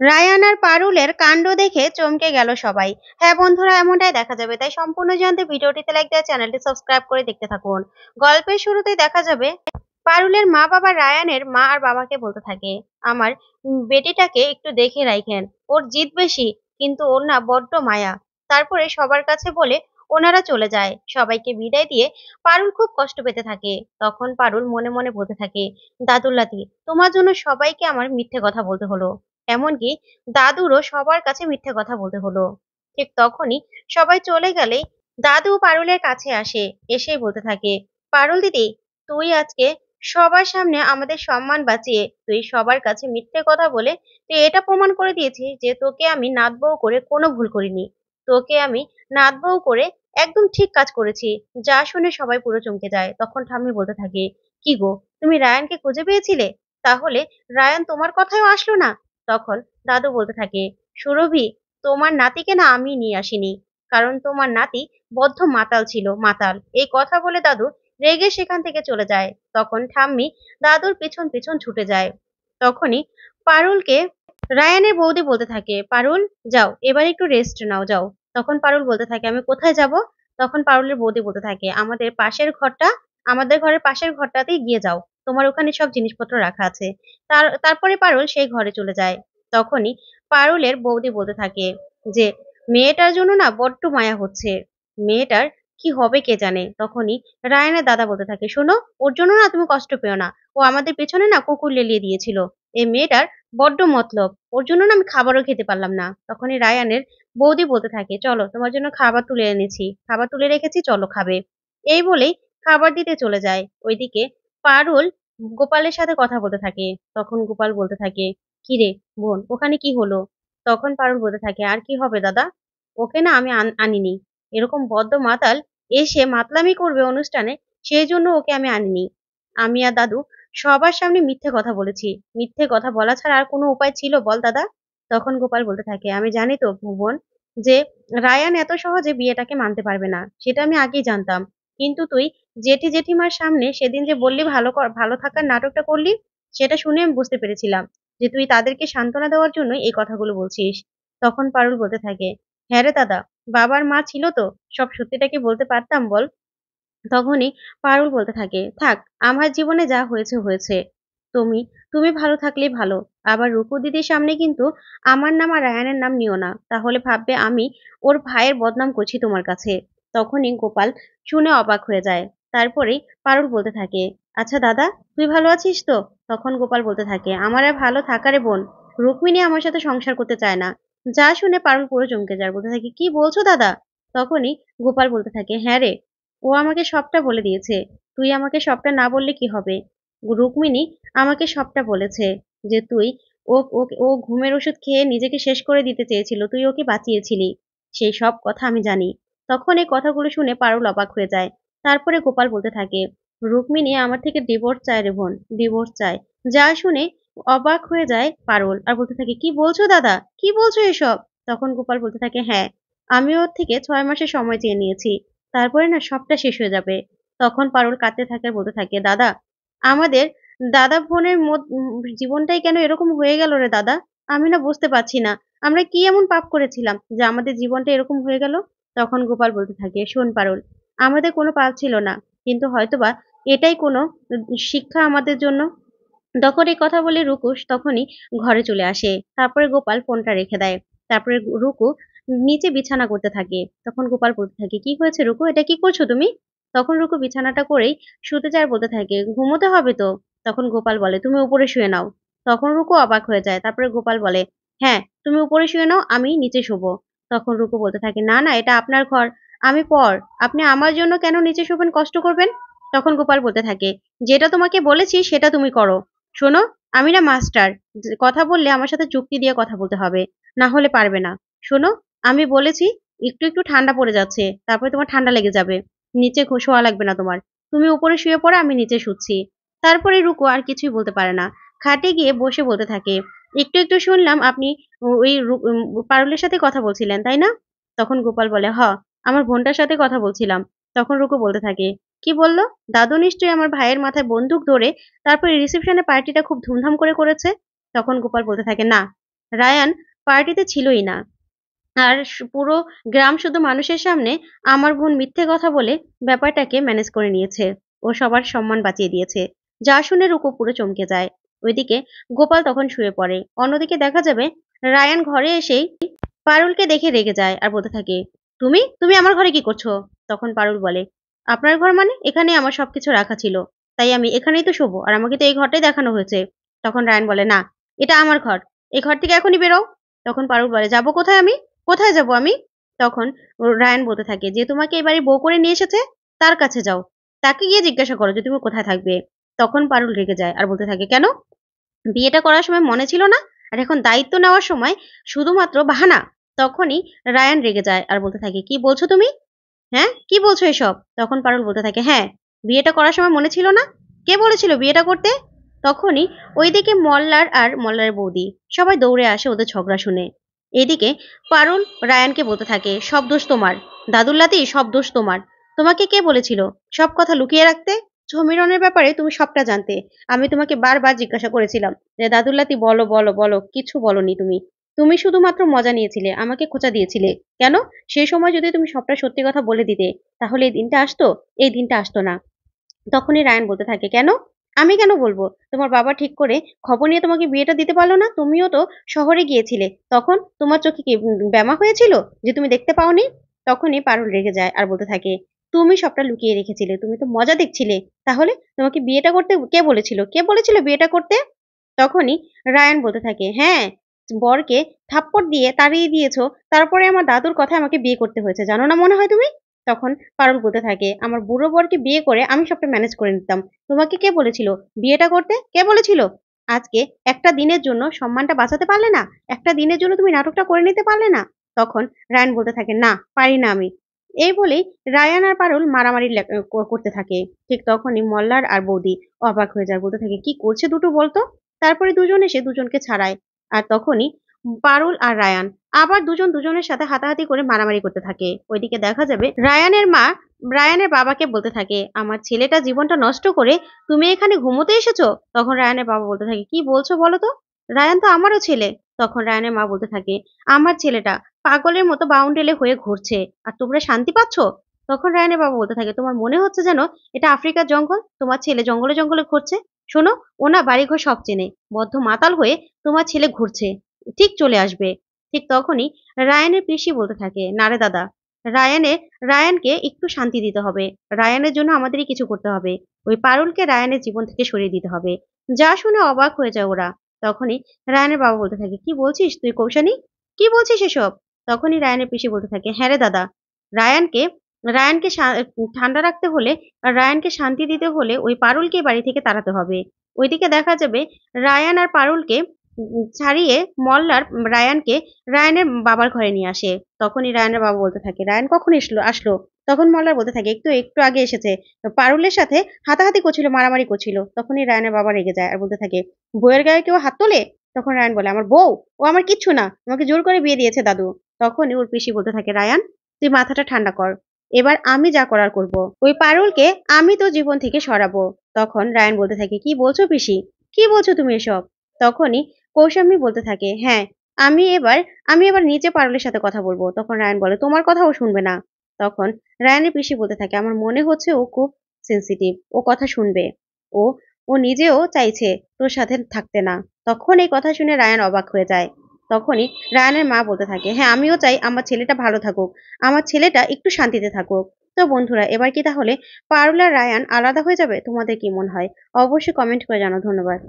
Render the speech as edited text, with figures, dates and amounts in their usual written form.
Ryan আর পারুলের কাণ্ড দেখে চমকে গেল সবাই। হ্যাঁ বন্ধুরা, এমনটাই দেখা যাবে, তাই সম্পূর্ণ জানতে ভিডিওটিতে লাইক দিয়ে চ্যানেলটি সাবস্ক্রাইব করে দেখতে থাকুন। গল্পের শুরুতেই দেখা যাবে পারুলের মা বাবা রায়ানের মা আর বাবাকে বলতে থাকে, আমার বেটিটাকে একটু দেখে রাখেন, ওর জিদ বেশি, কিন্তু ওর না বড্ড মায়া। তারপরে সবার কাছে বলে ওনারা চলে যায়। সবাইকে বিদায় দিয়ে পারুল খুব কষ্ট পেতে থাকে। তখন পারুল মনে মনে বলতে থাকে, দাদুল্লাদি, তোমার জন্য সবাইকে আমার মিথ্যে কথা বলতে হলো, এমনকি দাদুরও সবার কাছে মিথ্যে কথা বলতে হলো। ঠিক তখনই সবাই চলে গেলে দাদু পারুলের কাছে আসে, এসেই বলতে থাকে, পারুল দিদি, তুই আজকে সবার সামনে আমাদের সম্মান বাঁচিয়ে তুই সবার কাছে মিথ্যে কথা বলে তুই এটা প্রমাণ করে দিয়েছিস যে তোকে আমি নাত বউ করে কোনো ভুল করিনি। তোকে আমি নাত বউ করে একদম ঠিক কাজ করেছি। যা শুনে সবাই পুরো চমকে যায়। তখন ঠাম্মি বলতে থাকে, কি গো, তুমি রায়ানকে খুঁজে পেয়েছিলে? তাহলে রায়ান তোমার কথাও আসলো না? তখন দাদু বলতে থাকে, সুরভি, তোমার নাতিকে না আমি নিয়ে আসিনি, কারণ তোমার নাতি বদ্ধ মাতাল ছিল, মাতাল। এই কথা বলে দাদু রেগে সেখান থেকে চলে যায়। তখন ঠাম্মি দাদুর পিছন পিছন ছুটে যায়। তখনই পারুলকে রায়ানের বৌদি বলতে থাকে, পারুল, যাও এবার একটু রেস্ট নাও, যাও। তখন পারুল বলতে থাকে, আমি কোথায় যাব? তখন পারুলের বৌদি বলতে থাকে, আমাদের ঘরের পাশের ঘরটাতেই গিয়ে যাও, তোমার ওখানে সব জিনিসপত্র রাখা আছে। তারপরে পারুল সেই ঘরে চলে যায়। তখনই পারুলের বৌদি বলতে থাকে যে, মেয়েটার জন্য না বড্ড মায়া হচ্ছে, মেয়েটার কি হবে কে জানে। তখনই রায়ানের দাদা বলতে থাকে, শোনো, ওর জন্য না তুমি কষ্ট পেও না, ও আমাদের পেছনে না কুকুর লেলিয়ে দিয়েছিল। এই মেয়েটার বড্ড মতলব, ওর জন্য না আমি খাবারও খেতে পারলাম না। তখনই রায়ানের বৌদি বলতে থাকে, চলো, তোমার জন্য খাবার তুলে এনেছি, খাবার তুলে রেখেছি, চলো খাবে। এই বলেই খাবার দিতে চলে যায়। ওইদিকে পারুল গোপালের সাথে কথা বলতে থাকে। তখন গোপাল বলতে থাকে, কি রে বোন, ওখানে কি হলো? তখন পারুল বলতে থাকে, আর কি হবে দাদা, ওকে না আমি আনিনি। এরকম বদ্ধ মাতাল এসে মাতলামি করবে অনুষ্ঠানে, সেই জন্য ওকে আমি আনিনি। আমি আর দাদু সবার সামনে মিথ্যে কথা বলেছি। মিথ্যে কথা বলা ছাড়া আর কোনো উপায় ছিল বল দাদা? তখন গোপাল বলতে থাকে, আমি জানি তো বোন, যে রায়ান এত সহজে বিয়েটাকে মানতে পারবে না, সেটা আমি আগেই জানতাম। কিন্তু তুই জেঠি জেঠিমার সামনে সেদিন যে বললি ভালো থাকার নাটকটা করলি, সেটা শুনে আমি বুঝতে পেরেছিলাম যে তুই তাদেরকে সান্ত্বনা দেওয়ার জন্য এই কথাগুলো বলছিস। তখন পারুল বলতে থাকে, হ্যাঁ রে দাদা, বাবার মা ছিল তো, সব সত্যিটা কি বলতে পারতাম বল? তখনই পারুল বলতে থাকে, থাক, আমার জীবনে যা হয়েছে হয়েছে। তুমি তুমি ভালো থাকলেই ভালো। আবার রূপু দিদির সামনে কিন্তু আমার নাম আর রায়ানের নাম নিও না, তাহলে ভাববে আমি ওর ভাইয়ের বদনাম করছি তোমার কাছে। তখনই গোপাল শুনে অবাক হয়ে যায়। তারপরেই পারুল বলতে থাকে, আচ্ছা দাদা, তুই ভালো আছিস তো? তখন গোপাল বলতে থাকে, আমার আর ভালো থাকারে বোন, রুক্মিণী আমার সাথে সংসার করতে চায় না। যা শুনে পারুল পুরো চমকে যায়, বলতে থাকে, কি বলছো দাদা? তখনই গোপাল বলতে থাকে, হ্যাঁ রে, ও আমাকে সবটা বলে দিয়েছে। তুই আমাকে সবটা না বললে কি হবে? রুক্মিণী আমাকে সবটা বলেছে, যে তুই ও ঘুমের ওষুধ খেয়ে নিজেকে শেষ করে দিতে চেয়েছিল, তুই ওকে বাঁচিয়েছিলি। সেই সব কথা আমি জানি। তখন এই কথাগুলো শুনে পারুল অবাক হয়ে যায়। তারপরে গোপাল বলতে থাকে, রুক্মিণী আমার থেকে ডিভোর্স চায় রে বোন, ডিভোর্স চায়। যা শুনে অবাক হয়ে যায় পারুল, আর বলতে থাকে, কি বলছো দাদা, কি বলছো এসব? তখন গোপাল বলতে থাকে, হ্যাঁ, আমি ওর থেকে 6 মাসের সময় চেয়ে নিয়েছি, তারপরে না সবটা শেষ হয়ে যাবে। তখন পারুল কাঁদতে থাকে আর বলতে থাকে, দাদা, আমাদের দাদা বোনের জীবনটাই কেন এরকম হয়ে গেল রে দাদা? আমি না বুঝতে পারছি না, আমরা কি এমন পাপ করেছিলাম যে আমাদের জীবনটা এরকম হয়ে গেল? তখন গোপাল বলতে থাকে, শোন পারুল, আমাদের কোনো পাপ ছিল না, কিন্তু হয়তোবা এটাই কোনো শিক্ষা আমাদের জন্য। তখন এই কথা বলে রুকু তখনই ঘরে চলে আসে। তারপরে গোপাল ফোনটা রেখে দেয়। তারপরে রুকু নিচে বিছানা করতে থাকে। তখন গোপাল বলতে থাকে, কি হয়েছে রুকু, এটা কি করছো তুমি? তখন রুকু বিছানাটা করেই শুতে যায়, বলতে থাকে, ঘুমোতে হবে তো। তখন গোপাল বলে, তুমি উপরে শুয়ে নাও। তখন রুকু অবাক হয়ে যায়। তারপরে গোপাল বলে, হ্যাঁ, তুমি উপরে শুয়ে নাও, আমি নিচে শোবো। তখন রুকু বলতে থাকে, না না, এটা আপনার ঘর, আমি পর, আপনি আমার জন্য কেন নিচে শোবেন, কষ্ট করবেন? তখন গোপাল বলতে থাকে, যেটা তোমাকে বলেছি সেটা তুমি করো। শোনো, আমি না মাস্টার, কথা বললে আমার সাথে যুক্তি দিয়ে কথা বলতে হবে, না হলে পারবে না। শোনো, আমি বলেছি একটু একটু ঠান্ডা পড়ে যাচ্ছে, তারপরে তোমার ঠান্ডা লেগে যাবে, নিচে শোয়া লাগবে না তোমার, তুমি উপরে শুয়ে পড়ো, আমি নিচে শুচ্ছি। তারপরে রুকু আর কিছুই বলতে পারে না, খাটে গিয়ে বসে বলতে থাকে, একটু একটু শুনলাম আপনি ওই পারুলের সাথে কথা বলছিলেন, তাই না? তখন গোপাল বলে, হ, আমার বোনটার সাথে কথা বলছিলাম। তখন রুকু বলতে থাকে, কি বললো? দাদু নিশ্চয়ই আমার ভাইয়ের মাথায় বন্দুক ধরে তারপরে রিসেপশনে পার্টিটা খুব ধুমধাম করে করেছে। তখন গোপাল বলতে থাকে, না, রায়ান পার্টিতে ছিলই না। আর পুরো গ্রাম শুধু মানুষের সামনে আমার বোন মিথ্যে কথা বলে ব্যাপারটাকে ম্যানেজ করে নিয়েছে। ও সবার সম্মান বাঁচিয়ে দিয়েছে। যা শুনে রুকু পুরো চমকে যায়। ওইদিকে গোপাল তখন শুয়ে পড়ে। অন্যদিকে দেখা যাবে রায়ান ঘরে এসেই পারুলকে দেখে রেগে যায় আর বলতে থাকে, তুমি তুমি আমার ঘরে কি করছো? তখন পারুল বলে, আপনার ঘর মানে? এখানে আমার সবকিছু রাখা ছিল, তাই আমি এখানেই তো শোবো, আর আমাকে তো এই ঘরটাই দেখানো হয়েছে। তখন রায়ান বলে, না, এটা আমার ঘর, এই ঘর থেকে এখনই বেরো। তখন পারুল বলে, যাবো কোথায় আমি? কোথায় যাব আমি? তখন রায়ান বলতে থাকে, যে তোমাকে এবারে বউ করে নিয়ে এসেছে তার কাছে যাও, তাকে গিয়ে জিজ্ঞাসা করো যে তুমি কোথায় থাকবে। তখন পারুল রেগে যায় আর বলতে থাকে, কেন? বিয়েটা করার সময় মনে ছিল না, আর এখন দায়িত্ব নেওয়ার সময় শুধুমাত্র বাহানা? তখনই রায়ান রেগে যায় আর বলতে থাকে, কি বলছো তুমি? হ্যাঁ, কি বলছো এসব? তখন পারুল বলতে থাকে, হ্যাঁ, বিয়েটা করার সময় মনে ছিল না? কে বলেছিল বিয়েটা করতে? তখনই ওইদিকে মল্লার আর মল্লারের বৌদি সবাই দৌড়ে আসে ওদের ঝগড়া শুনে। এদিকে পারুল রায়ানকে বলতে থাকে, সব দোষ তোমার, দাদুল্লাতি, সব দোষ তোমার। তোমাকে কে বলেছিল সব কথা লুকিয়ে রাখতে? সমীরনের ব্যাপারে তুমি সবটা জানতে। আমি তোমাকে বারবার জিজ্ঞাসা করেছিলাম যে দাদুল্লাতি বলো বলো বলো, কিছু বলনি তুমি। তুমি শুধুমাত্র মজা নিয়েছিলে, আমাকে খোঁচা দিয়েছিলে। কেন? সেই সময় যদি তুমি সবটা সত্যি কথা বলে দিতে, তাহলে এই দিনটা আসতো? এই দিনটা আসতো না। তখনই রায়ান বলতে থাকে, কেন? আমি কেন বলবো? তোমার বাবা ঠিক করে খবর নিয়ে তোমাকে বিয়েটা দিতে পারলো না? তুমিও তো শহরে গিয়েছিলে, তখন তোমার চোখে কি ব্যামা হয়েছিল যে তুমি দেখতে পাওনি? তখনই পারুল রেগে যায় আর বলতে থাকে, তুমি সবটা লুকিয়ে রেখেছিলে, তুমি তো মজা দেখছিলে। তাহলে তোমাকে বিয়েটা করতে কে বলেছিল? কে বলেছিল বিয়েটা করতে? তখনই রায়ান বলতে থাকে, হ্যাঁ, বরকে থাপ্পড় দিয়ে তাড়িয়ে দিয়েছো, তারপরে আমার দাদুর কথায় আমাকে বিয়ে করতে হয়েছে, জানো না মনে হয় তুমি? তখন পারুল বলতে থাকে, আমার বুড়ো বরকে বিয়ে করে আমি সবটা ম্যানেজ করে নিতাম। তোমাকে কে বলেছিল বিয়েটা করতে? কে বলেছিল? আজকে একটা দিনের জন্য সম্মানটা বাঁচাতে পারলে না? একটা দিনের জন্য তুমি নাটকটা করে নিতে পারলে না? তখন রায়ান বলতে থাকে, না, পারি না আমি। এই বলেই রায়ান আর পারুল মারামারি করতে থাকে। ঠিক তখনই মল্লার আর বৌদি অবাক হয়ে যায়, বলতে থাকে, কি করছে দুটো বলতো? তারপরে দুজন এসে দুজনকে ছাড়ায়। আর তখনই পারুল আর রায়ান আবার দুজন দুজনের সাথে হাতাহাতি করে মারামারি করতে থাকে। ওইদিকে দেখা যাবে রায়ানের মা রায়ানের বাবাকে বলতে থাকে, আমার ছেলেটা জীবনটা নষ্ট করে তুমি এখানে ঘুমোতে এসেছো? তখন রায়ানের বাবা বলতে থাকে, কি বলছো বলো তো? রায়ান তো আমারও ছেলে। তখন রায়ানের মা বলতে থাকে, আমার ছেলেটা পাগলের মতো বাউন্ডেলে হয়ে ঘুরছে, আর তোমরা শান্তি পাচ্ছ? তখন রায়ানের বাবা বলতে থাকে, তোমার মনে হচ্ছে যেন এটা আফ্রিকার জঙ্গল, তোমার ছেলে জঙ্গলে জঙ্গলে ঘুরছে। শোনো, ও না বাড়িঘর সব চেনে, বদ্ধ মাতাল হয়ে তোমার ছেলে ঘুরছে, ঠিক চলে আসবে। ঠিক তখনই রায়ানের পিসি বলতে থাকে, না রে দাদা, রায়ানের রায়ানকে একটু শান্তি দিতে হবে। রায়ানের জন্য আমাদেরই কিছু করতে হবে। ওই পারুলকে রায়ানের জীবন থেকে সরিয়ে দিতে হবে। যা শুনে অবাক হয়ে যায় ওরা। তখনই রায়ানের বাবা বলতে থাকে, কি বলছিস তুই কৌশানী? কি বলছিস এসব? তখনই রায়ানের পিসি বলতে থাকে, হ্যাঁ রে দাদা, রায়ানকে রায়ানকে ঠান্ডা রাখতে হলে আর রায়ানকে শান্তি দিতে হলে ওই পারুলকে বাড়ি থেকে তাড়াতে হবে। ওইদিকে দেখা যাবে রায়ান আর পারুলকে ছাড়িয়ে মল্লার রায়ানকে রায়ানের বাবার ঘরে নিয়ে আসে। তখনই রায়ানের বাবা বলতে থাকে, রায়ান কখন আসলো? তখন মল্লার বলতে থাকে, একটু একটু আগে এসেছে, পারুলের সাথে হাতাহাতি করছিল, মারামারি করছিল। তখনই রায়ানের বাবা রেগে যায় আর বলতে থাকে, বউয়ের গায়ে কেউ হাত তোলে? তখন রায়ান বলে, আমার বউ? ও আমার কিচ্ছু না, আমাকে জোর করে বিয়ে দিয়েছে দাদু। তখনই ওর পিসি বলতে থাকে, রায়ান, তুই মাথাটা ঠান্ডা কর, এবার আমি যা করার করব। ওই পারুলকে আমি তো জীবন থেকে সরাবো। তখন রায়ান বলতে থাকে, কি বলছো পিসি? কি বলছো তুমি এসব? তখনই কৌশাম্বী বলতে থাকে, হ্যাঁ, আমি এবার আমি এবার নিজে পারুলের সাথে কথা বলবো। তখন রায়ান বলে, তোমার কথা ও শুনবে না। তখন রায়ানের পিসি বলতে থাকে, আমার মনে হচ্ছে ও খুব সেনসিটিভ, ও কথা শুনবে। ও ও নিজেও চাইছে তোর সাথে থাকতে না। তখন এই কথা শুনে রায়ান অবাক হয়ে যায়। তখনই রায়ানের মা বলতে থাকে, হ্যাঁ, আমিও চাই আমার ছেলেটা ভালো থাকুক, আমার ছেলেটা একটু শান্তিতে থাকুক। তো বন্ধুরা, এবার কি তাহলে পারুল আর রায়ান আলাদা হয়ে যাবে? তোমাদের কি মনে হয়? অবশ্যই কমেন্ট করে জানাও। ধন্যবাদ।